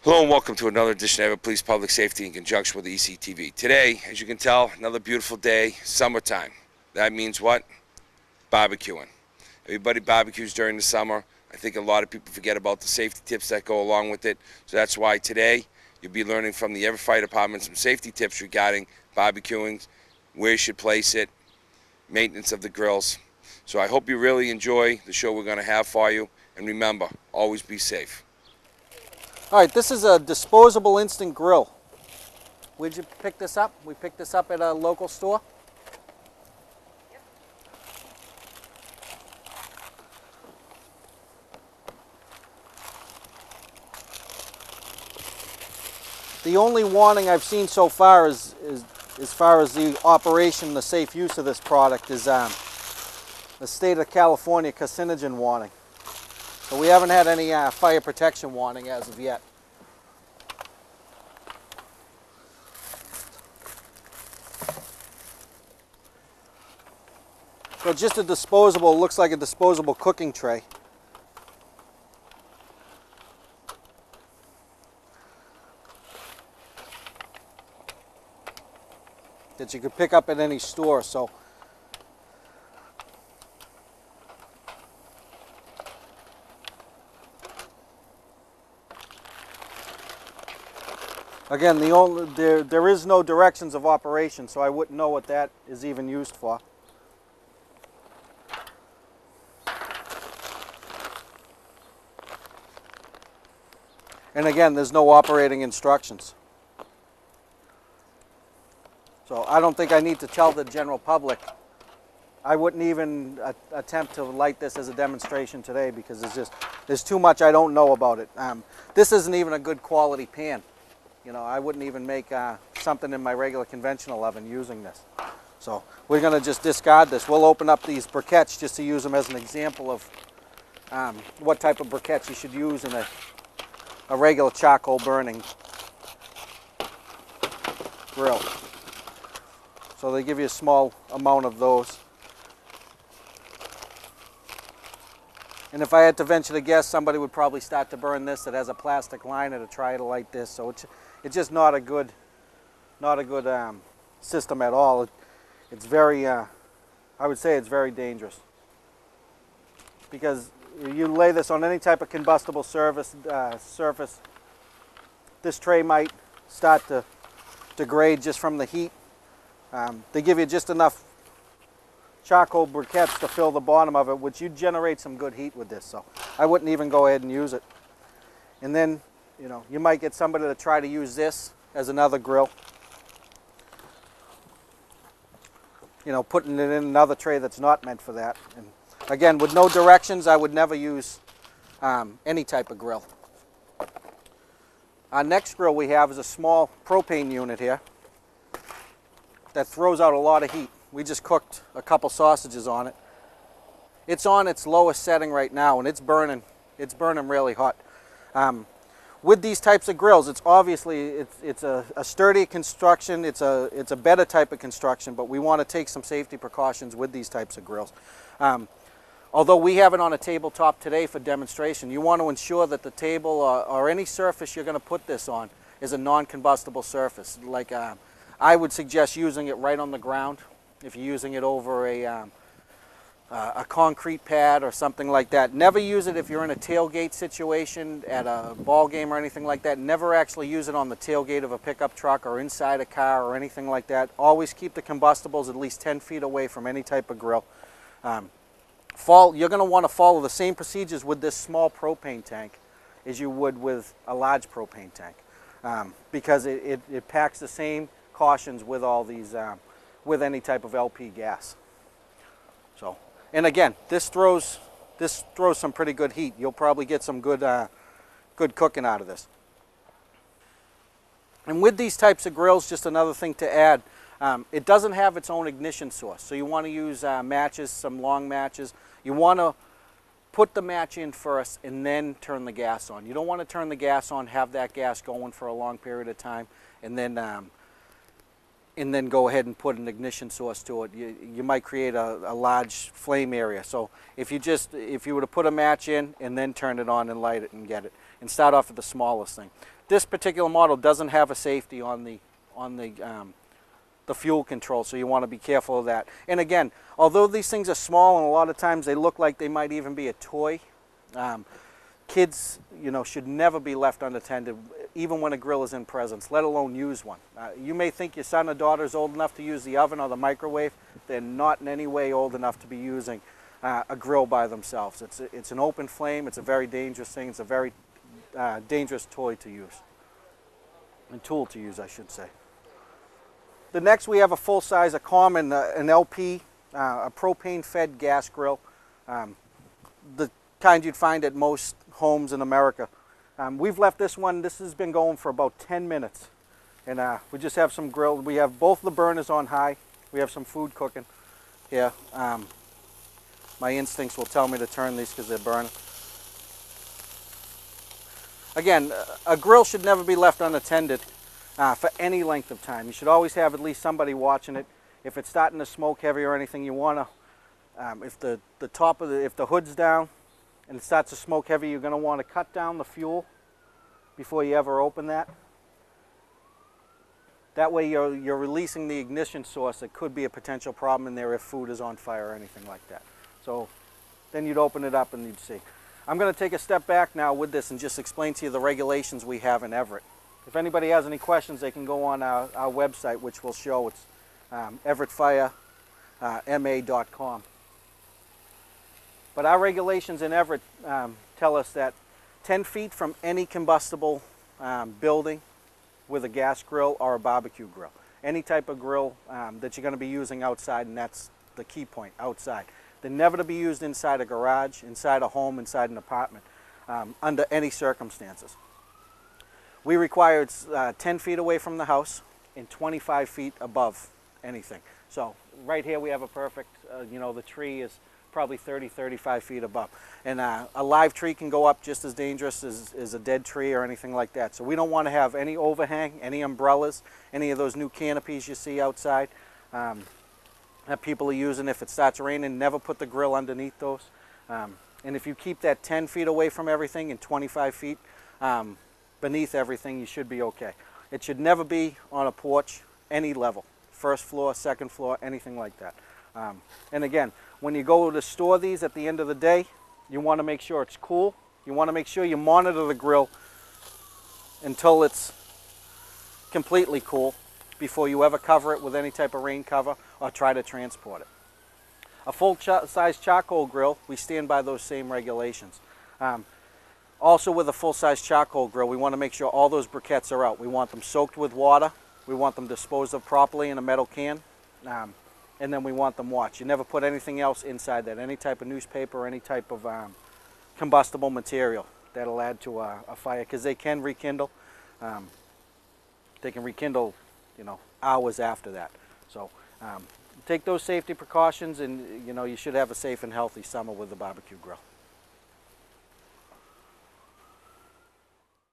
Hello and welcome to another edition of Police Public Safety in conjunction with ECTV. Today, as you can tell, another beautiful day, summertime. That means what? Barbecuing. Everybody barbecues during the summer. I think a lot of people forget about the safety tips that go along with it. So that's why today you'll be learning from the Everett Fire Department some safety tips regarding barbecuing, where you should place it, maintenance of the grills. So I hope you really enjoy the show we're going to have for you. And remember, always be safe. All right, this is a disposable instant grill. Where'd you pick this up? We picked this up at a local store. Yep. The only warning I've seen so far is as far as the operation, the safe use of this product is the state of California carcinogen warning. So we haven't had any fire protection warning as of yet. So just a disposable, looks like a disposable cooking tray. That you could pick up at any store. So again, there is no directions of operation, so I wouldn't know what that is even used for. And again, there's no operating instructions. So I don't think I need to tell the general public. I wouldn't even attempt to light this as a demonstration today because there's too much I don't know about it. This isn't even a good quality pan. You know, I wouldn't even make something in my regular conventional oven using this. So we're going to just discard this. We'll open up these briquettes just to use them as an example of what type of briquettes you should use in a regular charcoal burning grill. So they give you a small amount of those. And if I had to venture to guess, somebody would probably start to burn this that has a plastic liner to try to light this. So it's just not a good system at all. It's very, I would say it's very dangerous. Because you lay this on any type of combustible surface, this tray might start to degrade just from the heat. They give you just enough charcoal briquettes to fill the bottom of it, which you generate some good heat with this. So I wouldn't even go ahead and use it. And then, you know, you might get somebody to try to use this as another grill. You know, putting it in another tray that's not meant for that. And again, with no directions, I would never use any type of grill. Our next grill we have is a small propane unit here that throws out a lot of heat. We just cooked a couple sausages on it. It's on its lowest setting right now, and it's burning really hot. With these types of grills, it's obviously a sturdy construction. It's a better type of construction, but we want to take some safety precautions with these types of grills. Although we have it on a tabletop today for demonstration, you want to ensure that the table or any surface you're going to put this on is a non-combustible surface. Like I would suggest using it right on the ground. If you're using it over a concrete pad or something like that. Never use it if you're in a tailgate situation at a ball game or anything like that. Never actually use it on the tailgate of a pickup truck or inside a car or anything like that. Always keep the combustibles at least 10 feet away from any type of grill. You're going to want to follow the same procedures with this small propane tank as you would with a large propane tank, because it packs the same cautions with all these, with any type of LP gas. So, and again, this throws some pretty good heat. You'll probably get some good cooking out of this. And with these types of grills, just another thing to add, it doesn't have its own ignition source. So you want to use matches, some long matches. You want to put the match in first and then turn the gas on. You don't want to turn the gas on, have that gas going for a long period of time, and then go ahead and put an ignition source to it. You might create a large flame area. So if you were to put a match in and then turn it on and light it and get it, and start off with the smallest thing. This particular model doesn't have a safety on the fuel control, so you want to be careful of that. And again, although these things are small and a lot of times they look like they might even be a toy, kids, should never be left unattended, even when a grill is in presence, let alone use one. You may think your son or daughter is old enough to use the oven or the microwave. They're not in any way old enough to be using a grill by themselves. It's an open flame. It's a very dangerous thing. It's a very dangerous toy to use, and tool to use, I should say. The next, we have a full-size, a common, an LP, a propane-fed gas grill, the kind you'd find at most homes in America. We've left this one. This has been going for about 10 minutes, and we just have some grill. We have both the burners on high. We have some food cooking here. My instincts will tell me to turn these because they're burning. Again, a grill should never be left unattended for any length of time. You should always have at least somebody watching it. If it's starting to smoke heavy or anything, you want to, if the hood's down and it starts to smoke heavy, you're going to want to cut down the fuel before you ever open that. That way you're releasing the ignition source that could be a potential problem in there if food is on fire or anything like that. So then you'd open it up and you'd see. I'm going to take a step back now with this and just explain to you the regulations we have in Everett. If anybody has any questions, they can go on our website, which will show. It's everettfirema.com. But our regulations in Everett tell us that 10 feet from any combustible building with a gas grill or a barbecue grill, any type of grill that you're going to be using outside, and that's the key point, outside. They're never to be used inside a garage, inside a home, inside an apartment, under any circumstances. We require it's 10 feet away from the house and 25 feet above anything. So right here we have a perfect, the tree is probably 30, 35 feet above. And a live tree can go up just as dangerous as a dead tree or anything like that. So we don't want to have any overhang, any umbrellas, any of those new canopies you see outside that people are using. If it starts raining, never put the grill underneath those. And if you keep that 10 feet away from everything and 25 feet beneath everything, you should be okay. It should never be on a porch, any level, first floor, second floor, anything like that. And again, when you go to store these at the end of the day, you want to make sure it's cool. You want to make sure you monitor the grill until it's completely cool before you ever cover it with any type of rain cover or try to transport it. A full-size charcoal grill, we stand by those same regulations. Also with a full-size charcoal grill, we want to make sure all those briquettes are out. We want them soaked with water. We want them disposed of properly in a metal can. And then we want them watched. You never put anything else inside that, any type of newspaper or any type of combustible material that'll add to a fire, because they can rekindle. They can rekindle, hours after that. So take those safety precautions, and you should have a safe and healthy summer with the barbecue grill.